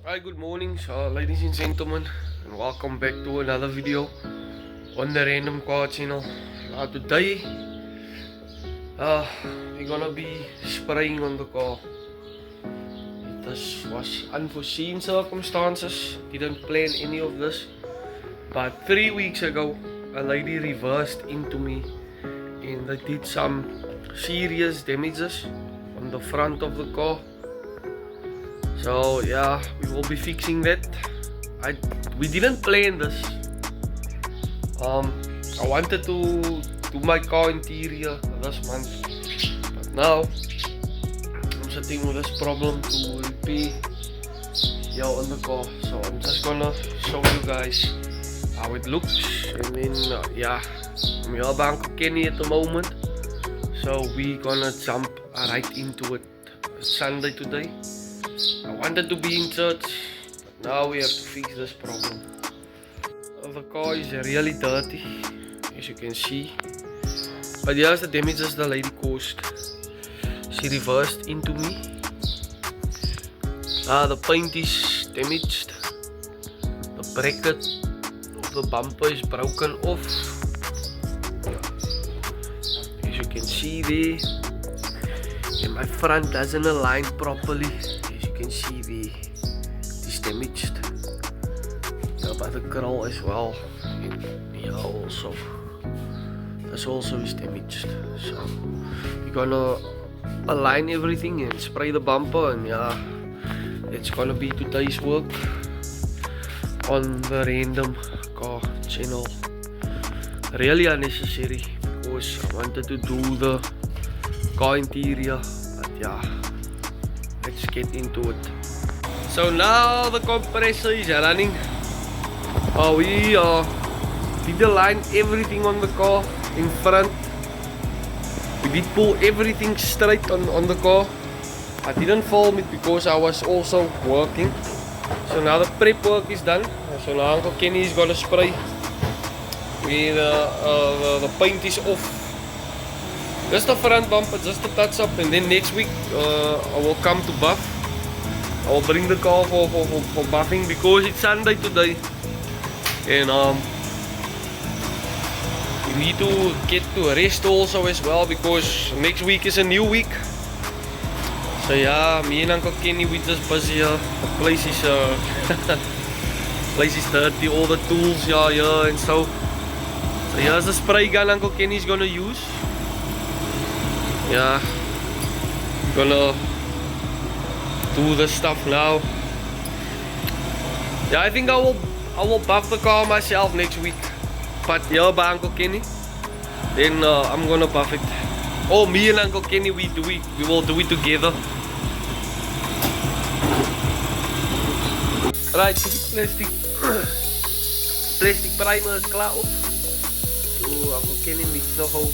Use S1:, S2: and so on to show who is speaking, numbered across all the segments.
S1: Hi, good morning, ladies and gentlemen, and welcome back to another video on the Random Car channel. Today, we're gonna be spraying on the car. This was unforeseen circumstances. Didn't plan any of this, but 3 weeks ago, a lady reversed into me, and they did some serious damages on the front of the car. So yeah, we will be fixing that. We didn't plan this. I wanted to do my car interior this month, but now I'm sitting with this problem to repair on the car. So I'm just gonna show you guys how it looks, and then I'm here by Uncle Kenny at the moment. So we're gonna jump right into it. It's Sunday today. I wanted to be in church, but now we have to fix this problem. The car is really dirty, as you can see. But here's the damages the lady caused. She reversed into me. The paint is damaged. The bracket of the bumper is broken off, as you can see there. And my front doesn't align properly. You can see it's damaged. By the grill as well. And here also. This also is damaged. So we're gonna align everything and spray the bumper, and it's gonna be today's work on the Random Car channel. Really unnecessary because I wanted to do the car interior, but let's get into it. So now the compressor is running. We did align everything on the car in front. We did pull everything straight on the car. I didn't film it because I was also working. So now the prep work is done. So now Uncle Kenny is gonna spray where the paint is off. Just the front bumper, just a touch up, and then next week I will come to buff. I will bring the car for buffing because it's Sunday today, and we need to get to rest also as well because next week is a new week. So me and Uncle Kenny, we just busy here. The place is place is dirty, all the tools here and so here's the spray gun Uncle Kenny is gonna use. Gonna do the stuff now. I think I will buff the car myself next week, but by Uncle Kenny, then I'm gonna buff it. Oh, me and Uncle Kenny, we will do it together. Right, plastic primer is klaar op. So Uncle Kenny mix nog al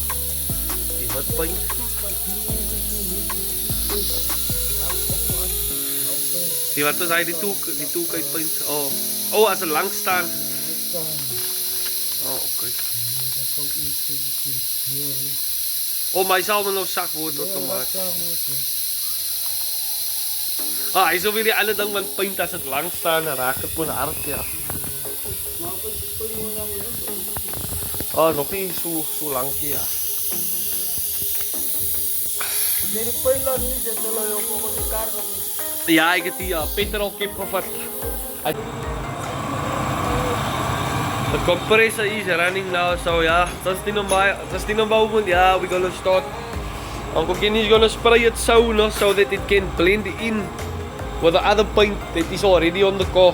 S1: die wit paint. Die wat is hy die toek uitpaint. As 'n lang staan. Okay. Maar hy sal nou sag word outomaties. Hy sou weer die alle ding van paint as dit lang staan, raak dit mos hard nog nie so lankie Die paint laat nie dit hulle jou op die kar nie. Ek het die petrol kip gevat. The compressor is running now, so just in a moment, we're gonna start. Uncle Kenny is gonna spray it so that it can blend in with the other paint that is already on the car.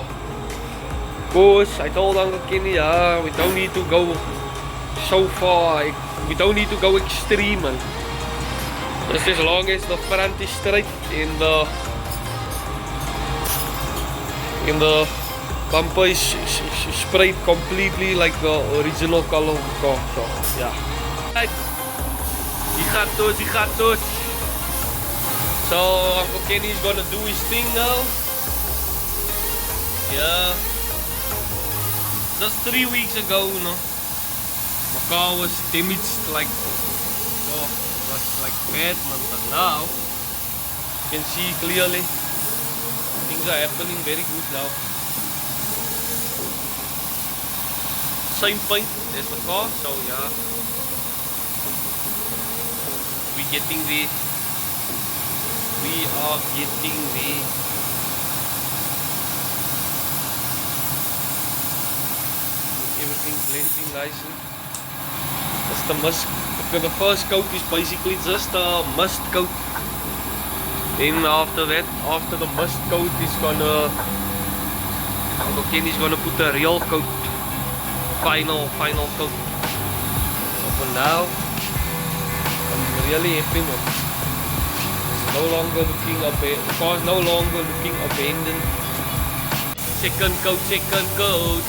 S1: Because I told Uncle Kenny, we don't need to go so far, we don't need to go extreme, man. Just as long as the front is straight and the bumper is sprayed completely like the original color of the car. So Right. Die gaat dus. So Uncle Kenny is gonna do his thing now. Just 3 weeks ago, my car was damaged like was like bad, man. But now you can see clearly things are happening very good now. Same paint as the car, so yeah, we're getting there. We are getting there. Everything blending nicely. That's the must. The first coat is basically just a must coat. Then after that, after the must coat is gonna, Kenny's gonna put a real coat. Final coat. So for now, I'm really happy with it. It's no longer looking abandoned. The car's no longer looking abandoned. Second coat.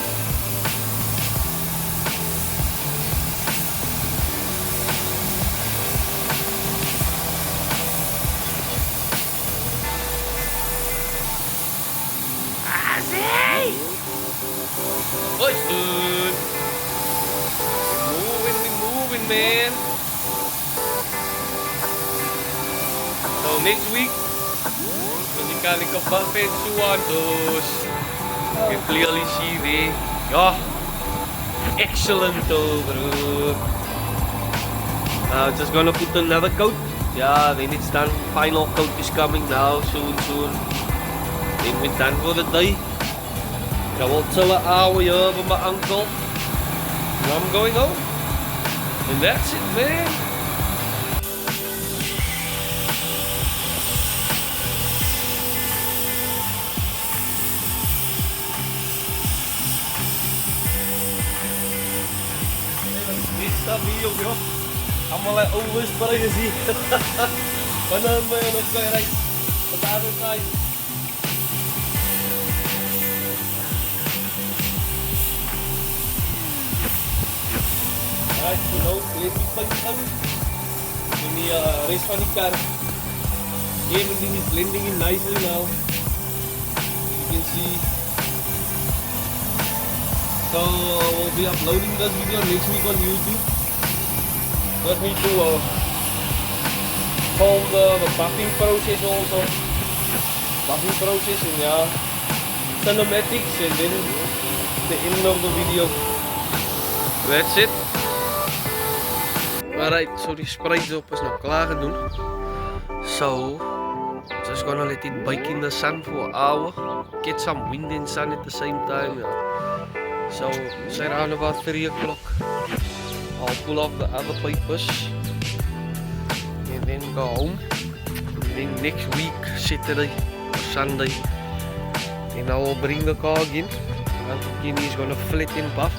S1: What's good? We're moving, man. So next week, kali ka Buffett Suantos. You can clearly see there. Yeah, excellent though, bro. Just gonna put another coat. Yeah, then it's done. Final coat is coming now, soon. Then we're done for the day. I will tell an hour here with my uncle. And I'm going home. And that's it, man. Dit staat hier, joh. Allemaal overspraken zie. Wanneer ben je nog kwijt? Wat daar is hij? Right, so now let me punch out in the rest of the car. Everything is blending in nicely now. You can see. So we'll be uploading this video next week on YouTube. Just need to film the buffing process also. Buffing process and yeah, cinematics and then the end of the video. That's it. Alright, so die spruits op is nou klaar gedoen. So, just gonna let it bake in the sun for an hour. Get some wind and sun at the same time. Yeah. So, it's around about 3 o'clock. I'll pull off the other papers. And then go home. And then next week, Saturday or Sunday. Then I will bring the car again. Uncle Kenny's gonna flat and buff.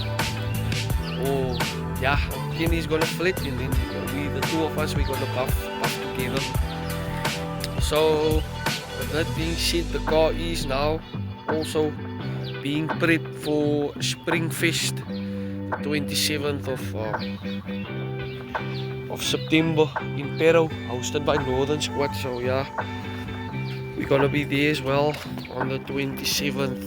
S1: Oh, yeah. Kenny's gonna flit and then the two of us, we're gonna buff together. So with that being said, the car is now also being prepped for Springfest, 27th of September in Pero, hosted by Northern Squad. So yeah, we're gonna be there as well on the 27th.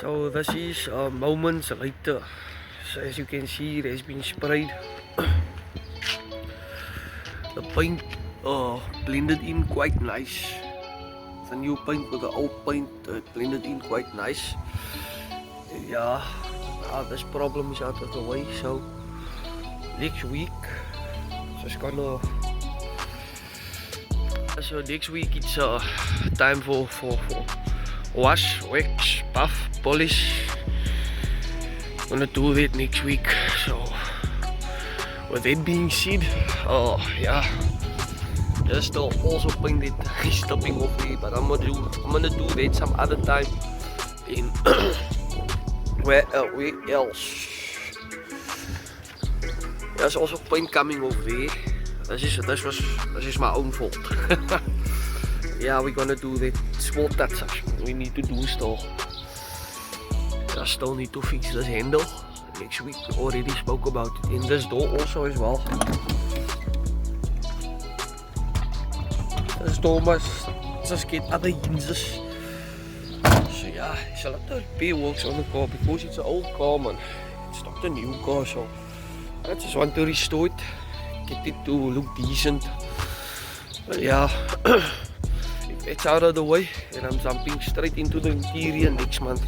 S1: So this is moments later. So as you can see, it has been sprayed. The paint blended in quite nice. The new paint with the old paint blended in quite nice. Yeah, this problem is out of the way. So next week, just gonna. So next week it's time for wash, wax, buff, polish. Gonna do that next week. So with that being said, yeah, just also paint it stopping off there, but I'm gonna do that some other time. In where else? There's also paint coming over there. This is my own fault. Yeah, we're gonna do that small touch-ups we need to do still. I still need to fix this handle. Next week we already spoke about it. In this door also as well. This door must just get other hinges. So yeah, it's a lot of repair works on the car because it's an old car, man. It's not a new car, so I just want to restore it, get it to look decent. But yeah, if it's out of the way, and I'm jumping straight into the interior next month.